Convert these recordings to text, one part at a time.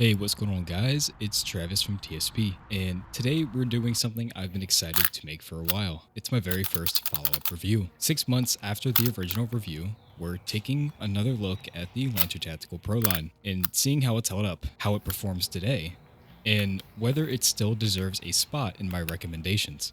Hey, what's going on, guys? It's Travis from TSP, and today we're doing something I've been excited to make for a while. It's my very first follow-up review. 6 months after the original review, we're taking another look at the Lancer Tactical Proline and seeing how it's held up, how it performs today, and whether it still deserves a spot in my recommendations.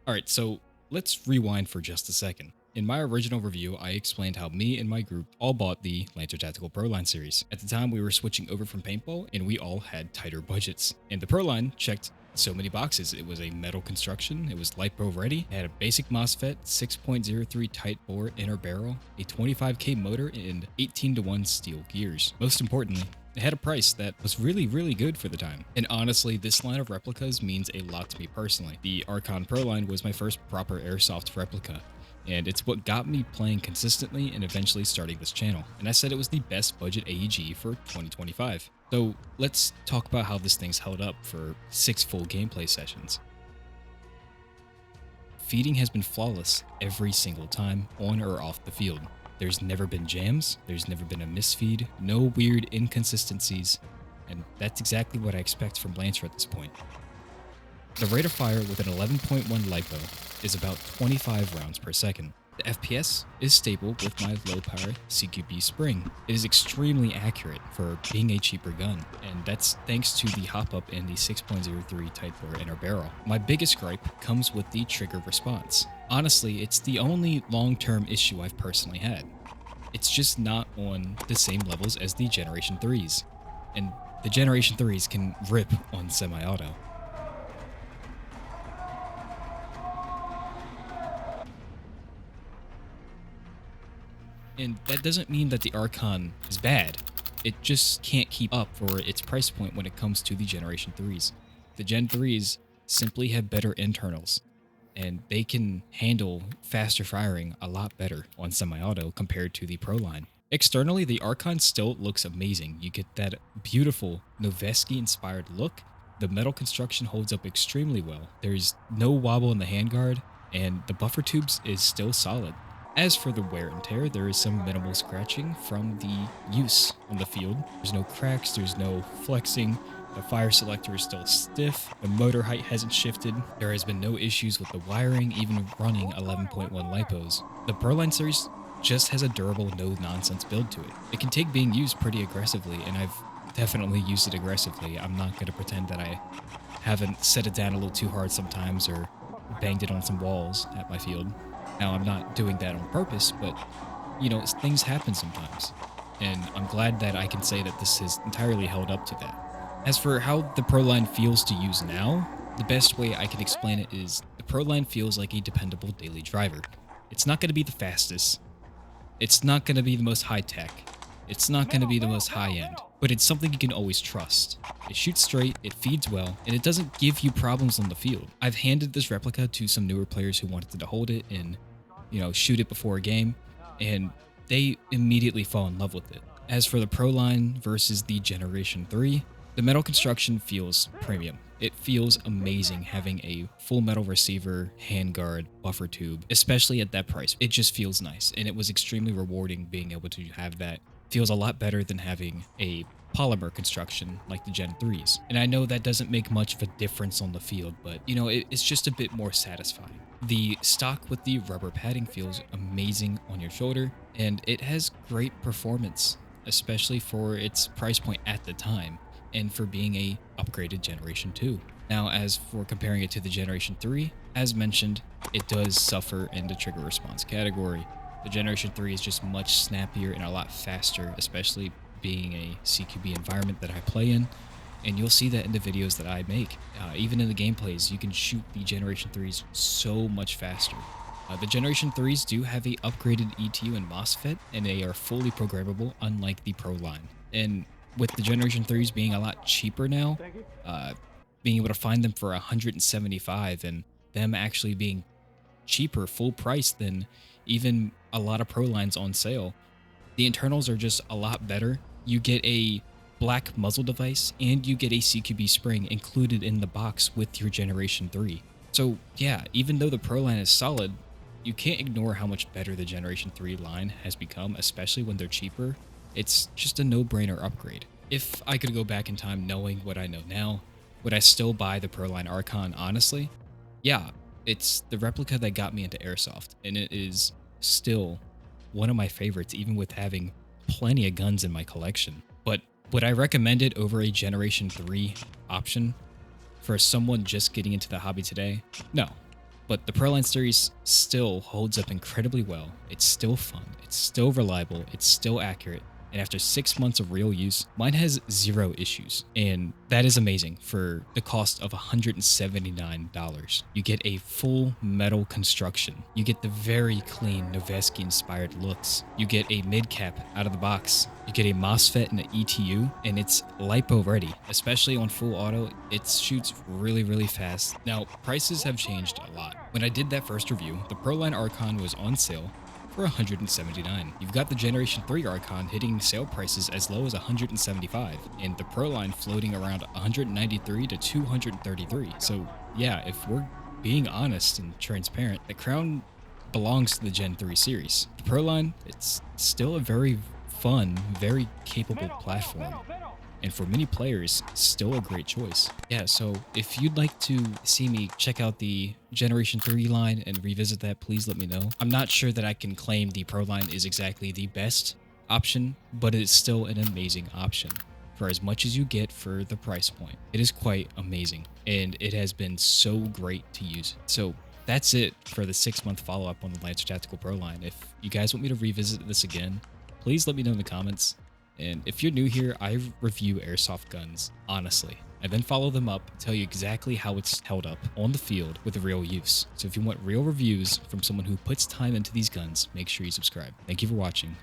Alright, so let's rewind for just a second. In my original review, I explained how me and my group all bought the Lancer Tactical Proline series. At the time, we were switching over from paintball, and we all had tighter budgets. And the Proline checked so many boxes. It was a metal construction, it was LiPo ready, it had a basic MOSFET, 6.03 tight bore inner barrel, a 25K motor, and 18:1 steel gears. Most importantly, it had a price that was really good for the time. And honestly, this line of replicas means a lot to me personally. The Archon Proline was my first proper airsoft replica, and it's what got me playing consistently and eventually starting this channel. And I said it was the best budget AEG for 2025. So let's talk about how this thing's held up for 6 full gameplay sessions. Feeding has been flawless every single time, on or off the field. There's never been jams, there's never been a misfeed, no weird inconsistencies, and that's exactly what I expect from Lancer at this point. The rate of fire with an 11.1 LiPo is about 25 rounds per second. The FPS is stable with my low power CQB spring. It is extremely accurate for being a cheaper gun, and that's thanks to the hop up in the 6.03 tight bore inner barrel. My biggest gripe comes with the trigger response. Honestly, it's the only long-term issue I've personally had. It's just not on the same levels as the Generation 3s, and the Generation 3s can rip on semi-auto. And that doesn't mean that the Archon is bad. It just can't keep up for its price point when it comes to the Generation 3s. The Gen 3s simply have better internals, and they can handle faster firing a lot better on semi-auto compared to the Proline. Externally, the Archon still looks amazing. You get that beautiful Noveski-inspired look. The metal construction holds up extremely well. There's no wobble in the handguard, and the buffer tubes is still solid. As for the wear and tear, there is some minimal scratching from the use on the field. There's no cracks, there's no flexing, the fire selector is still stiff, the motor height hasn't shifted, there has been no issues with the wiring, even running 11.1 LiPos. The Proline series just has a durable, no-nonsense build to it. It can take being used pretty aggressively, and I've definitely used it aggressively. I'm not going to pretend that I haven't set it down a little too hard sometimes or banged it on some walls at my field. Now, I'm not doing that on purpose, but, you know, things happen sometimes. And I'm glad that I can say that this has entirely held up to that. As for how the Proline feels to use now, the best way I can explain it is the Proline feels like a dependable daily driver. It's not going to be the fastest. It's not going to be the most high-tech. It's not going to be the most high-end. But it's something you can always trust. It shoots straight, it feeds well, and it doesn't give you problems on the field. I've handed this replica to some newer players who wanted to hold it and, you know, shoot it before a game, and they immediately fall in love with it. As for the Proline versus the Generation 3, the metal construction feels premium. It feels amazing having a full metal receiver, handguard, buffer tube, especially at that price. It just feels nice, and it was extremely rewarding being able to have that. Feels a lot better than having a polymer construction like the Gen 3s. And I know that doesn't make much of a difference on the field, but you know, it's just a bit more satisfying. The stock with the rubber padding feels amazing on your shoulder, and it has great performance, especially for its price point at the time, and for being a upgraded Generation 2. Now, as for comparing it to the Generation 3, as mentioned, it does suffer in the trigger response category. The Generation 3 is just much snappier and a lot faster, especially being a CQB environment that I play in, and you'll see that in the videos that I make. Even in the gameplays, you can shoot the Generation 3s so much faster. The Generation 3s do have a upgraded ETU and MOSFET, and they are fully programmable, unlike the Proline. And with the Generation 3s being a lot cheaper now, being able to find them for $175 and them actually being cheaper, full price than even a lot of Prolines on sale, the internals are just a lot better. You get a black muzzle device and you get a CQB spring included in the box with your Generation 3. So yeah, even though the Proline is solid, you can't ignore how much better the Generation 3 line has become, especially when they're cheaper. It's just a no-brainer upgrade. If I could go back in time knowing what I know now, would I still buy the Proline Archon? Honestly, yeah, it's the replica that got me into airsoft, and it is still one of my favorites, even with having plenty of guns in my collection. But would I recommend it over a Generation 3 option for someone just getting into the hobby today? No. But the Proline series still holds up incredibly well. It's still fun, it's still reliable, it's still accurate, and after 6 months of real use, mine has 0 issues. And that is amazing for the cost of $179. You get a full metal construction. You get the very clean Noveski inspired looks. You get a mid cap out of the box. You get a MOSFET and an ETU, and it's LiPo ready. Especially on full auto, it shoots really, really fast. Now, prices have changed a lot. When I did that first review, the Proline Archon was on sale for $179. You've got the Generation 3 Archon hitting sale prices as low as $175, and the Proline floating around $193 to $233. So yeah, if we're being honest and transparent, the crown belongs to the Gen 3 series. The Proline, it's still a very fun, very capable platform, and for many players, still a great choice. Yeah, so if you'd like to see me check out the Generation 3 line and revisit that, please let me know. I'm not sure that I can claim the Pro line is exactly the best option, but it's still an amazing option for as much as you get for the price point. It is quite amazing, and it has been so great to use. So that's it for the 6-month follow-up on the Lancer Tactical Pro line. If you guys want me to revisit this again, please let me know in the comments. And if you're new here, I review airsoft guns, honestly. I then follow them up, tell you exactly how it's held up on the field with real use. So if you want real reviews from someone who puts time into these guns, make sure you subscribe. Thank you for watching,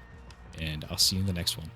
and I'll see you in the next one.